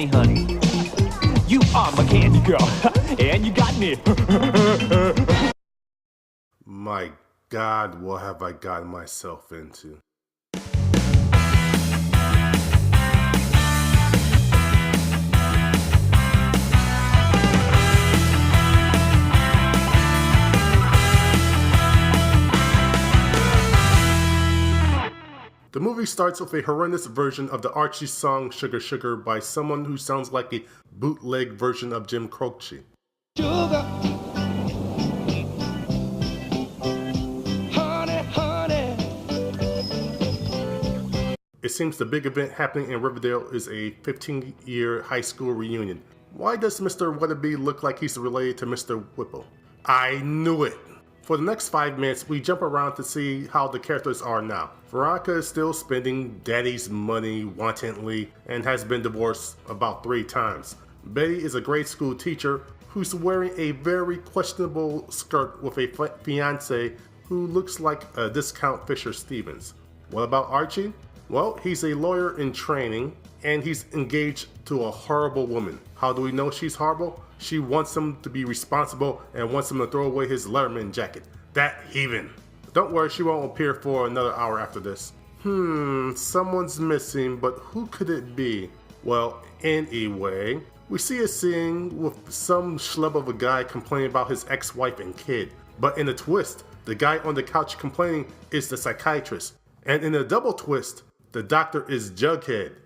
honey, honey. You are my candy girl, and you got me. My God, what have I gotten myself into? The movie starts with a horrendous version of the Archie song Sugar Sugar by someone who sounds like a bootleg version of Jim Croce. Sugar, honey, honey. It seems the big event happening in Riverdale is a 15-year high school reunion. Why does Mr. Weatherby look like he's related to Mr. Whipple? I knew it! For the next 5 minutes, we jump around to see how the characters are now. Veronica is still spending daddy's money wantonly and has been divorced about 3 times. Betty is a grade school teacher who's wearing a very questionable skirt with a fiance who looks like a discount Fisher Stevens. What about Archie? Well, he's a lawyer in training and he's engaged to a horrible woman. How do we know she's horrible? She wants him to be responsible and wants him to throw away his Letterman jacket. That heathen. Don't worry, she won't appear for another hour after this. Someone's missing, but who could it be? Well, anyway, we see a scene with some schlub of a guy complaining about his ex-wife and kid. But in a twist, the guy on the couch complaining is the psychiatrist. And in a double twist, the doctor is Jughead.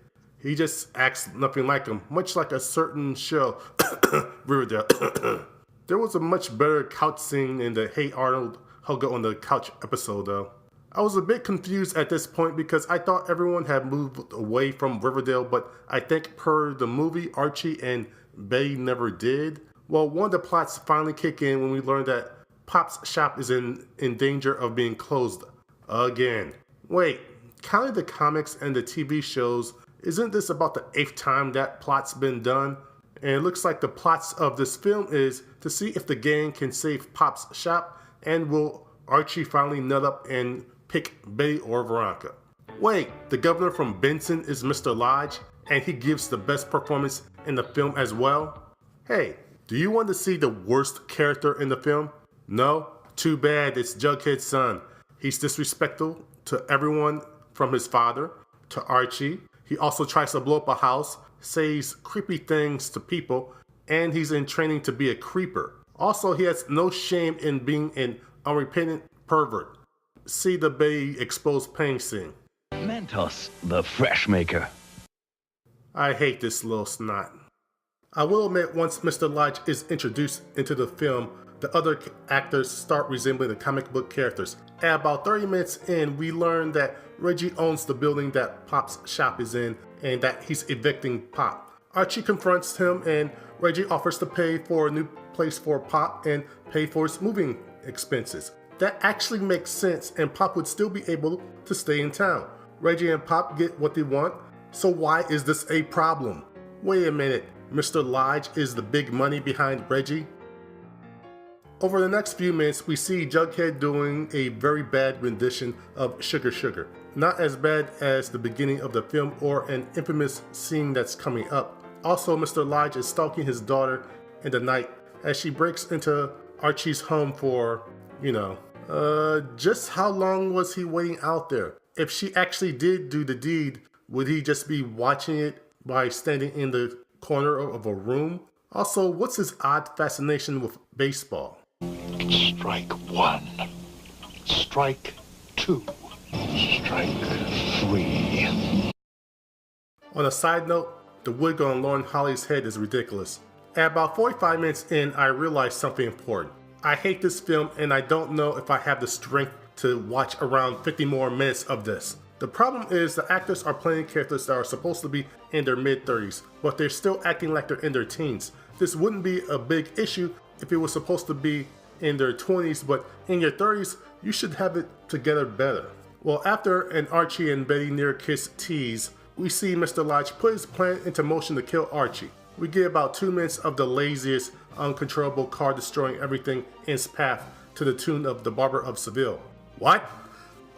He just acts nothing like him, much like a certain show, Riverdale. There was a much better couch scene in the Hey Arnold, Helga on the Couch episode though. I was a bit confused at this point because I thought everyone had moved away from Riverdale, but I think per the movie, Archie and Betty never did. Well, one of the plots finally kick in when we learn that Pop's shop is in danger of being closed again. Wait, counting the comics and the TV shows, isn't this about the 8th time that plot's been done? And it looks like the plots of this film is to see if the gang can save Pop's shop, and will Archie finally nut up and pick Betty or Veronica. Wait, the governor from Benson is Mr. Lodge, and he gives the best performance in the film as well? Hey, do you want to see the worst character in the film? No? Too bad, it's Jughead's son. He's disrespectful to everyone from his father to Archie. He also tries to blow up a house, says creepy things to people, and he's in training to be a creeper. Also, he has no shame in being an unrepentant pervert. See the Betty exposed pain scene. Mentos, the fresh maker. I hate this little snot. I will admit, once Mr. Lodge is introduced into the film, the other actors start resembling the comic book characters. At about 30 minutes in, we learn that Reggie owns the building that Pop's shop is in and that he's evicting Pop. Archie confronts him and Reggie offers to pay for a new place for Pop and pay for his moving expenses. That actually makes sense and Pop would still be able to stay in town. Reggie and Pop get what they want, so why is this a problem? Wait a minute, Mr. Lodge is the big money behind Reggie? Over the next few minutes, we see Jughead doing a very bad rendition of Sugar Sugar. Not as bad as the beginning of the film or an infamous scene that's coming up. Also, Mr. Lodge is stalking his daughter in the night as she breaks into Archie's home for, just how long was he waiting out there? If she actually did do the deed, would he just be watching it by standing in the corner of a room? Also, what's his odd fascination with baseball? Strike 1. Strike 2. Strike 3. On a side note, the wig on Lauren Holly's head is ridiculous. At about 45 minutes in, I realized something important. I hate this film and I don't know if I have the strength to watch around 50 more minutes of this. The problem is the actors are playing characters that are supposed to be in their mid-30s, but they're still acting like they're in their teens. This wouldn't be a big issue if it was supposed to be in their 20s, but in your 30s, you should have it together better. Well, after an Archie and Betty near kiss tease, we see Mr. Lodge put his plan into motion to kill Archie. We get about 2 minutes of the laziest, uncontrollable car destroying everything in its path to the tune of The Barber of Seville. What?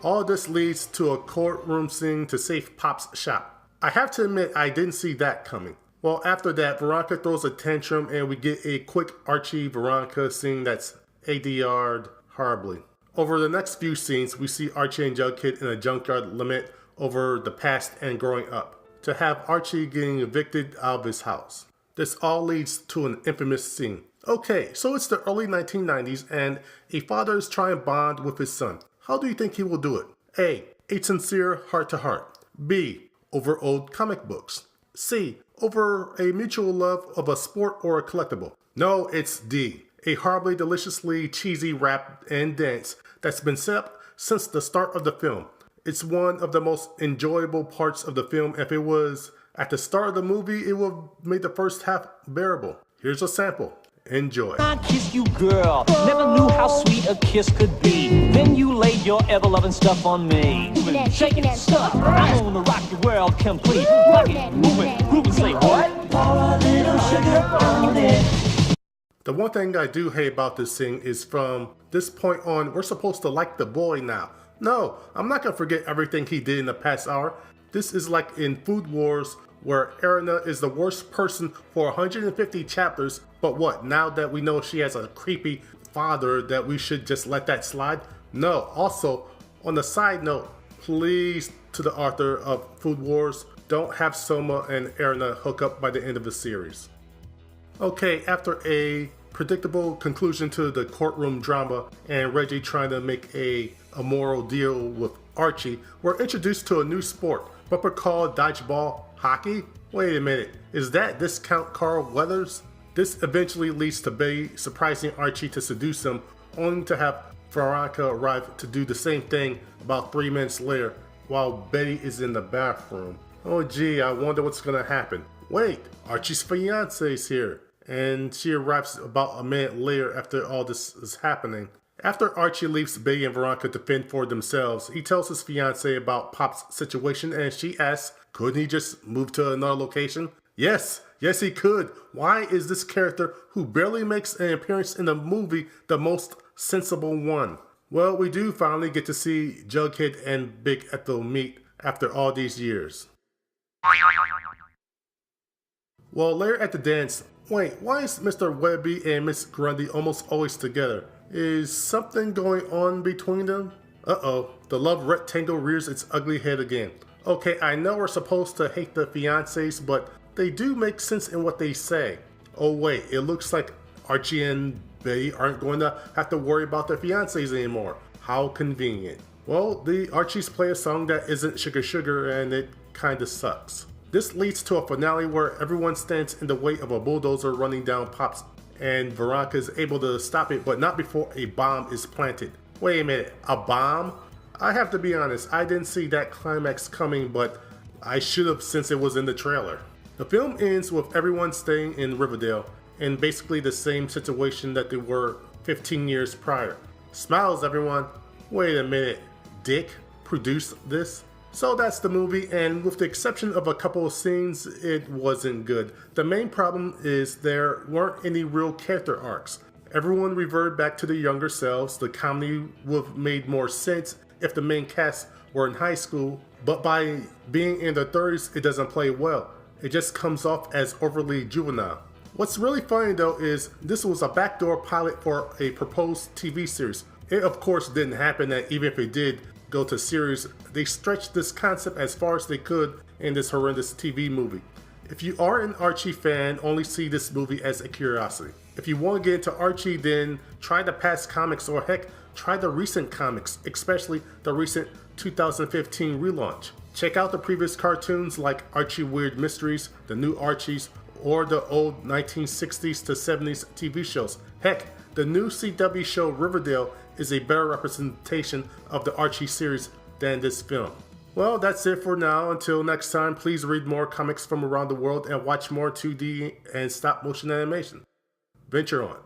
All this leads to a courtroom scene to save Pop's shop. I have to admit I didn't see that coming. Well, after that, Veronica throws a tantrum and we get a quick Archie-Veronica scene that's ADR'd horribly. Over the next few scenes, we see Archie and Jughead in a junkyard lament over the past and growing up, to have Archie getting evicted out of his house. This all leads to an infamous scene. Okay, so it's the early 1990s and a father is trying to bond with his son. How do you think he will do it? A sincere heart-to-heart. B, over old comic books. C, over a mutual love of a sport or a collectible. No, it's D, a horribly deliciously cheesy rap and dance that's been set up since the start of the film. It's one of the most enjoyable parts of the film. If it was at the start of the movie, it would have made the first half bearable. Here's a sample. Enjoy. I kissed you, girl. Never knew how sweet a kiss could be. Then you laid your ever-loving stuff on me. Shaking that stuff. I'm gonna rock the world complete. Rock it, move it, groove and say what? Pour a little sugar on it. The one thing I do hate about this scene is from this point on, we're supposed to like the boy now. No, I'm not gonna forget everything he did in the past hour. This is like in Food Wars, where Erina is the worst person for 150 chapters, but what, now that we know she has a creepy father, that we should just let that slide? No. Also, on the side note, please, to the author of Food Wars, don't have Soma and Erina hook up by the end of the series. Okay, after a predictable conclusion to the courtroom drama and Reggie trying to make a moral deal with Archie, we're introduced to a new sport, bumper called dodgeball hockey. Wait a minute, is that Discount Carl Weathers? This eventually leads to Betty surprising Archie to seduce him, only to have Veronica arrive to do the same thing about 3 minutes later while Betty is in the bathroom. Oh gee, I wonder what's gonna happen. Wait, Archie's fiance is here, and she arrives about a minute later after all this is happening. After Archie leaves Betty and Veronica to fend for themselves, he tells his fiance about Pop's situation and she asks, couldn't he just move to another location? Yes he could. Why is this character, who barely makes an appearance in the movie, the most sensible one? Well, we do finally get to see Jughead and Big Ethel meet after all these years. Well, later at the dance, wait, why is Mr. Weatherby and Miss Grundy almost always together? Is something going on between them? Uh-oh, the love rectangle rears its ugly head again. Okay, I know we're supposed to hate the fiancés, but they do make sense in what they say. Oh wait, it looks like Archie and Betty aren't going to have to worry about their fiancés anymore. How convenient. Well, the Archies play a song that isn't Sugar Sugar and it kinda sucks. This leads to a finale where everyone stands in the way of a bulldozer running down Pop's, and Veronica is able to stop it, but not before a bomb is planted. Wait a minute, a bomb? I have to be honest, I didn't see that climax coming, but I should have since it was in the trailer. The film ends with everyone staying in Riverdale, in basically the same situation that they were 15 years prior. Smiles, everyone. Wait a minute, Dick produced this? So that's the movie, and with the exception of a couple of scenes, it wasn't good. The main problem is there weren't any real character arcs. Everyone reverted back to their younger selves. The comedy would have made more sense if the main cast were in high school, but by being in their 30s, it doesn't play well. It just comes off as overly juvenile. What's really funny though is this was a backdoor pilot for a proposed TV series. It of course didn't happen, and even if it did go to series, they stretched this concept as far as they could in this horrendous TV movie. If you are an Archie fan, only see this movie as a curiosity. If you want to get into Archie, then try the past comics, or heck, try the recent comics, especially the recent 2015 relaunch. Check out the previous cartoons like Archie Weird Mysteries, the new Archies, or the old 1960s to 70s TV shows. Heck, the new CW show Riverdale is a better representation of the Archie series than this film. Well, that's it for now. Until next time, please read more comics from around the world and watch more 2D and stop motion animation. Venture on.